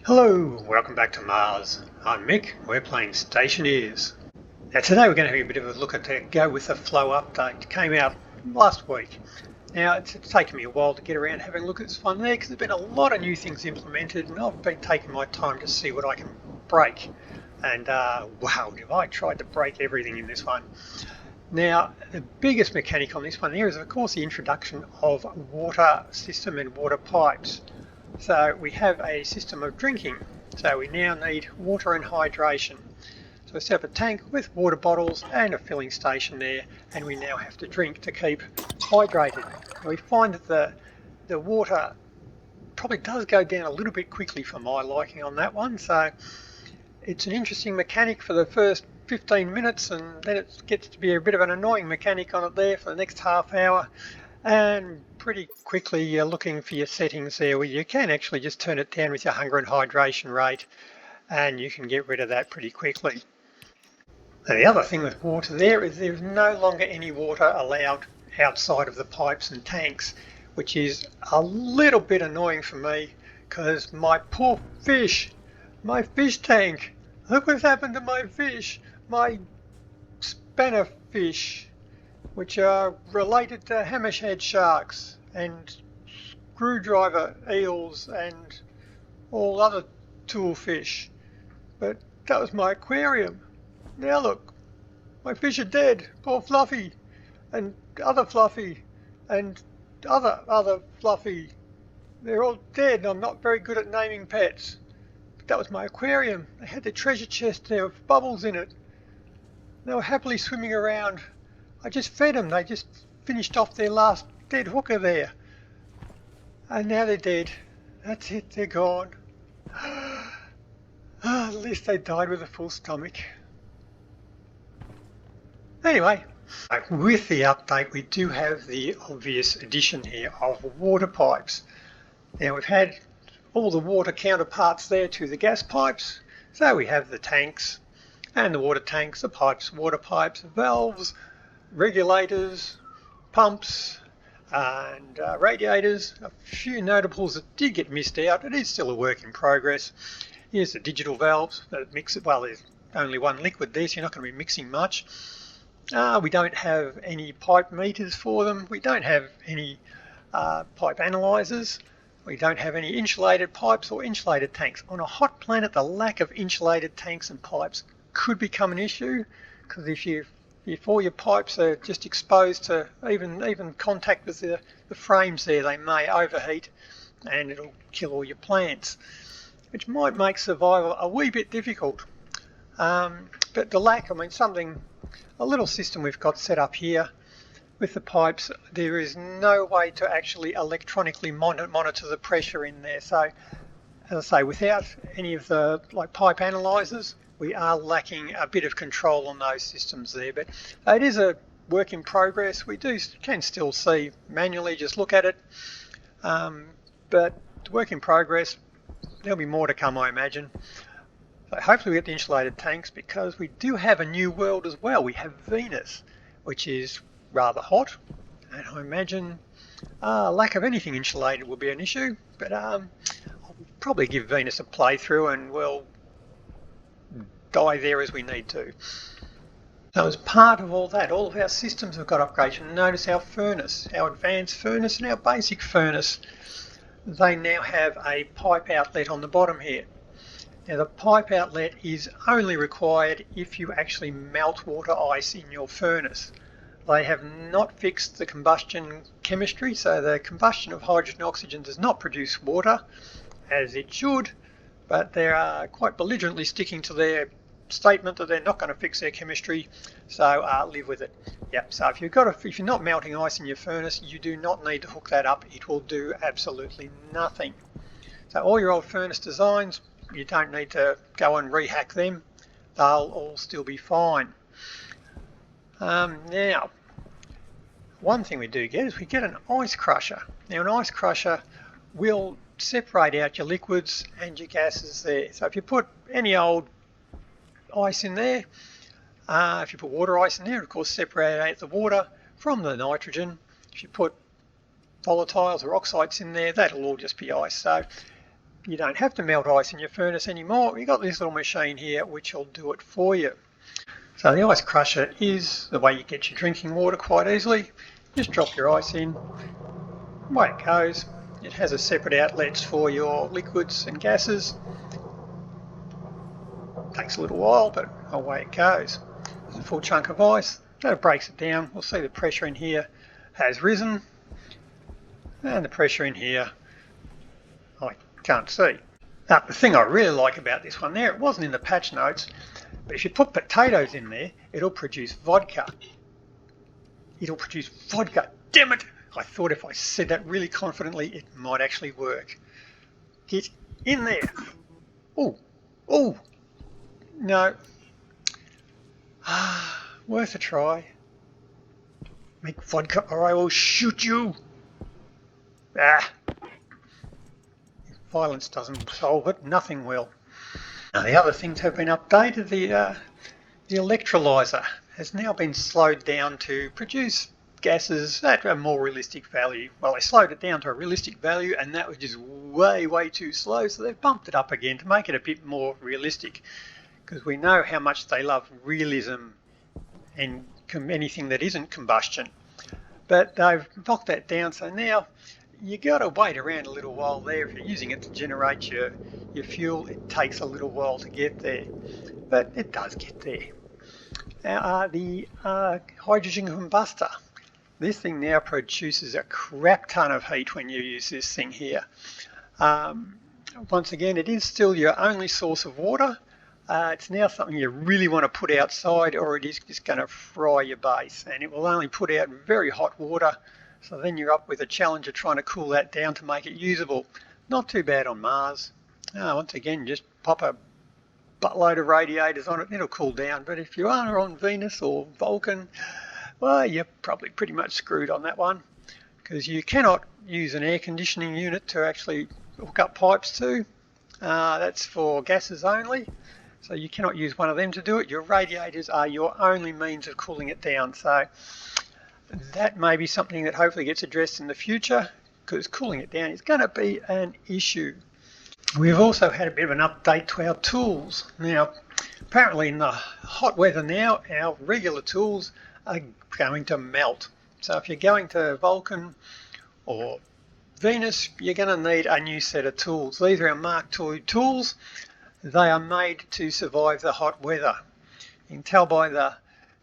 Hello, welcome back to Mars. I'm Mick, we're playing Stationeers. Now today we're going to have a bit of a look at the Go With The Flow update. It came out last week. Now it's taken me a while to get around having a look at this one there because there's been a lot of new things implemented and I've been taking my time to see what I can break. And wow, have I tried to break everything in this one. Now, the biggest mechanic on this one there is of course the introduction of water system and water pipes. So we have a system of drinking. So we now need water and hydration. So we set up a tank with water bottles and a filling station there, and we now have to drink to keep hydrated. We find that the water probably does go down a little bit quickly for my liking on that one. So it's an interesting mechanic for the first 15 minutes, and then it gets to be a bit of an annoying mechanic on it there for the next half hour. And pretty quickly you're looking for your settings there where you can actually just turn it down with your hunger and hydration rate, and you can get rid of that pretty quickly. Now the other thing with water there is there's no longer any water allowed outside of the pipes and tanks, which is a little bit annoying for me because my poor fish, my fish tank, look what's happened to my fish, my spanner fish, which are related to hammerhead sharks and screwdriver eels and all other tool fish. But that was my aquarium. Now look, my fish are dead. Poor Fluffy and other Fluffy and other Fluffy. They're all dead and I'm not very good at naming pets. But that was my aquarium. They had their treasure chest there with bubbles in it. They were happily swimming around. I just fed them. They just finished off their last dead hooker there. And now they're dead. That's it, they're gone. At least they died with a full stomach. Anyway, with the update we do have the obvious addition here of water pipes. Now we've had all the water counterparts there to the gas pipes. So we have the tanks and the water tanks, the pipes, water pipes, valves, regulators, pumps and radiators. A few notables that did get missed out. It is still a work in progress. Here's the digital valves that mix it. Well, there's only one liquid there, so you're not going to be mixing much. We don't have any pipe meters for them. We don't have any pipe analyzers. We don't have any insulated pipes or insulated tanks. On a hot planet, the lack of insulated tanks and pipes could become an issue, because if all your pipes are just exposed to even contact with the frames there, they may overheat and it'll kill all your plants, which might make survival a wee bit difficult. But the lack, a little system we've got set up here with the pipes, there is no way to actually electronically monitor the pressure in there. So as I say, without any of the pipe analyzers, we are lacking a bit of control on those systems there, but it is a work in progress. We can still see manually, just look at it, but work in progress. There'll be more to come, I imagine. So hopefully we get the insulated tanks, because we do have a new world as well. We have Venus, which is rather hot, and I imagine lack of anything insulated will be an issue, but I'll probably give Venus a playthrough and we'll die there as we need to. So as part of all that, all of our systems have got upgrades. And notice our furnace, our advanced furnace and our basic furnace, they now have a pipe outlet on the bottom here. Now the pipe outlet is only required if you actually melt water ice in your furnace. They have not fixed the combustion chemistry, so the combustion of hydrogen and oxygen does not produce water as it should, but they are quite belligerently sticking to their statement that they're not going to fix their chemistry, so live with it. Yep. So if you're not melting ice in your furnace, you do not need to hook that up. It will do absolutely nothing. So all your old furnace designs, you don't need to go and rehack them. They'll all still be fine. Now, one thing we do get is we get an ice crusher. Now an ice crusher will separate out your liquids and your gases there. So if you put any old ice in there, if you put water ice in there, of course separate out the water from the nitrogen. If you put volatiles or oxides in there, that'll all just be ice. So you don't have to melt ice in your furnace anymore. You've got this little machine here which will do it for you. So the ice crusher is the way you get your drinking water quite easily. Just drop your ice in, away it goes. It has a separate outlets for your liquids and gases. Takes a little while, but away it goes. There's a full chunk of ice. That breaks it down. We'll see the pressure in here has risen, and the pressure in here I can't see. Now, the thing I really like about this one there, it wasn't in the patch notes, but if you put potatoes in there, it'll produce vodka. It'll produce vodka. Damn it! I thought if I said that really confidently, it might actually work. Get in there. Oh, oh, no. Worth a try. Make vodka or I will shoot you. If violence doesn't solve it, nothing will. Now the other things have been updated. The electrolyzer has now been slowed down to produce gases at a more realistic value. Well, they slowed it down to a realistic value, and that was just way too slow, so they've bumped it up again to make it a bit more realistic, because we know how much they love realism and anything that isn't combustion. But they've knocked that down, so now you got to wait around a little while there. If you're using it to generate your fuel, it takes a little while to get there, but it does get there. Now the hydrogen combustor. This thing now produces a crap ton of heat when you use this thing here. Once again, it is still your only source of water. It's now something you really want to put outside, or it is just going to fry your base, and it will only put out very hot water. So then you're up with a challenge of trying to cool that down to make it usable. Not too bad on Mars. Once again, just pop a buttload of radiators on it, it'll cool down. But if you are on Venus or Vulcan, well, you're probably pretty much screwed on that one, because you cannot use an air conditioning unit to actually hook up pipes to. That's for gases only, so you cannot use one of them to do it. Your radiators are your only means of cooling it down, so that may be something that hopefully gets addressed in the future, because cooling it down is going to be an issue. We've also had a bit of an update to our tools. Now, apparently in the hot weather now, our regular tools are going to melt. So if you're going to Vulcan or Venus, you're going to need a new set of tools. These are our Mark II tools. They are made to survive the hot weather. You can tell by the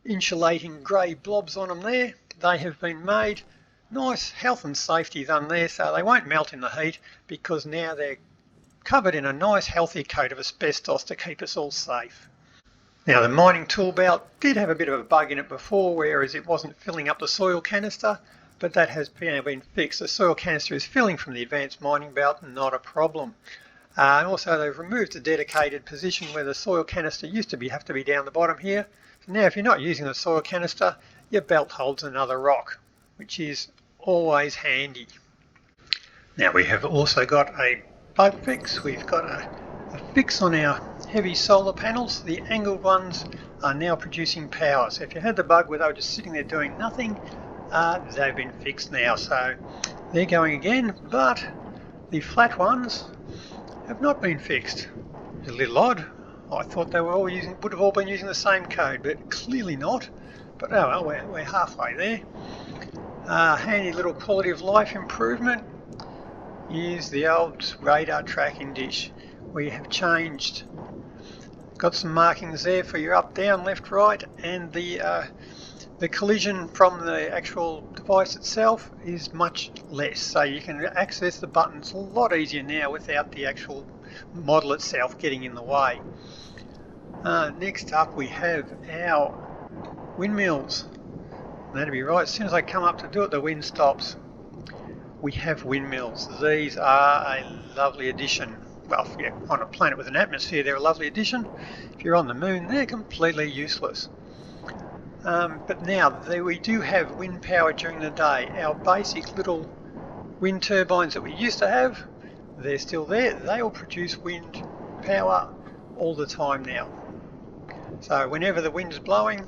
insulating grey blobs on them there. They have been made nice health and safety done there, so they won't melt in the heat, because now they're covered in a nice healthy coat of asbestos to keep us all safe. Now the mining tool belt did have a bit of a bug in it before, whereas it wasn't filling up the soil canister, but that has been fixed. The soil canister is filling from the advanced mining belt, not a problem. And also they've removed the dedicated position where the soil canister used to have to be down the bottom here. So now if you're not using the soil canister, your belt holds another rock, which is always handy. Now we have also got a bug fix. We've got a fix on our heavy solar panels. The angled ones are now producing power. So if you had the bug where they were just sitting there doing nothing, they've been fixed now. So they're going again, but the flat ones have not been fixed. It's a little odd. I thought they would have all been using the same code, but clearly not. But oh well, we're halfway there. Handy little quality of life improvement is the old radar tracking dish. We have changed, got some markings there for your up, down, left, right, and the collision from the actual device itself is much less, so you can access the buttons a lot easier now without the actual model itself getting in the way. Next up we have our windmills. That'll be right, as soon as I come up to do it, the wind stops. We have windmills. These are a lovely addition. Well, if you're on a planet with an atmosphere, they're a lovely addition. If you're on the moon, they're completely useless. But now, we do have wind power during the day. Our basic little wind turbines that we used to have, they're still there. They will produce wind power all the time now. So whenever the wind is blowing,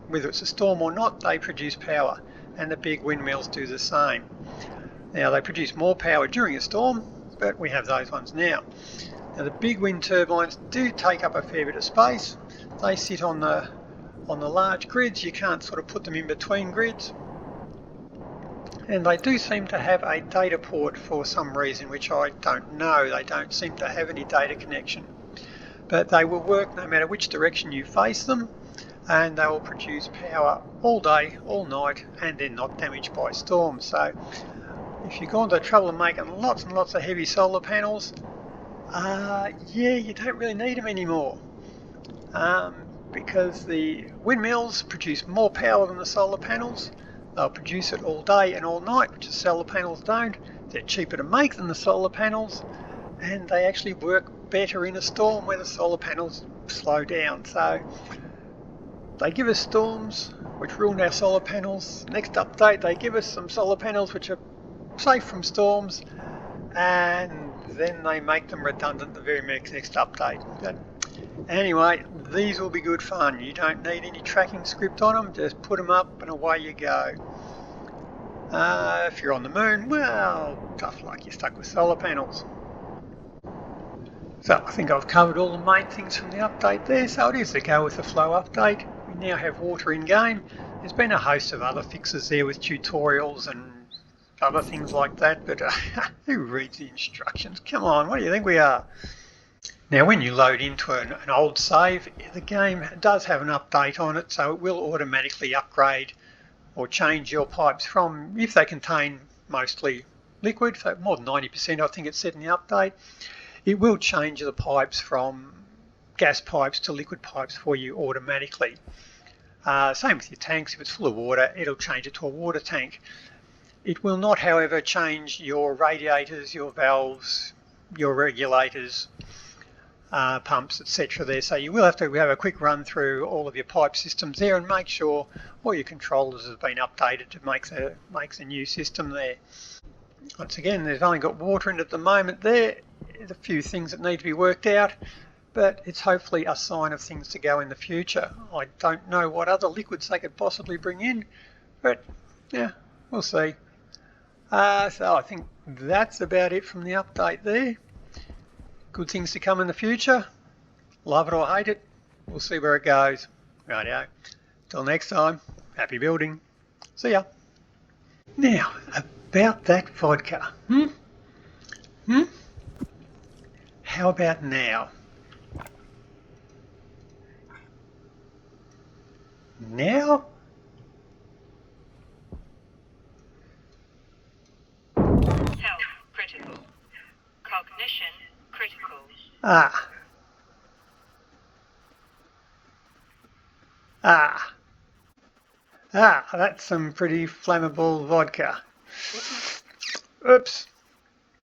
whether it's a storm or not, they produce power. And the big windmills do the same. Now, they produce more power during a storm, but we have those ones now. Now the big wind turbines do take up a fair bit of space. They sit on the large grids. You can't sort of put them in between grids. And they do seem to have a data port for some reason, which I don't know. They don't seem to have any data connection. But they will work no matter which direction you face them, and they will produce power all day, all night, and they're not damaged by storms. So if you've gone to the trouble of making lots and lots of heavy solar panels, yeah, you don't really need them anymore. Because the windmills produce more power than the solar panels. They'll produce it all day and all night, which the solar panels don't. They're cheaper to make than the solar panels, and they actually work better in a storm where the solar panels slow down. So they give us storms which ruin our solar panels. Next update, they give us some solar panels which are safe from storms, and then they make them redundant the very next update. But anyway, these will be good fun. You don't need any tracking script on them, just put them up and away you go. If you're on the moon, well, tough luck, you're stuck with solar panels. So I think I've covered all the main things from the update there. So it is the Go With The Flow update. We now have water in game. There's been a host of other fixes there with tutorials and other things like that, but who reads the instructions? Come on, what do you think we are? Now when you load into an old save, the game does have an update on it, so it will automatically upgrade or change your pipes from, if they contain mostly liquid, so more than 90% I think it said in the update, it will change the pipes from gas pipes to liquid pipes for you automatically. Same with your tanks. If it's full of water, it'll change it to a water tank. It will not, however, change your radiators, your valves, your regulators, pumps, etc. there. So you will have to have a quick run through all of your pipe systems there and make sure all your controllers have been updated to make the new system there. Once again, they've only got water in it at the moment there. There's a few things that need to be worked out, but it's hopefully a sign of things to go in the future. I don't know what other liquids they could possibly bring in, but yeah, we'll see. So I think that's about it from the update there. Good things to come in the future. Love it or hate it, we'll see where it goes. Rightio. Till next time, happy building. See ya. Now, about that vodka. How about now? Now? Health critical. Cognition critical. That's some pretty flammable vodka. Oops.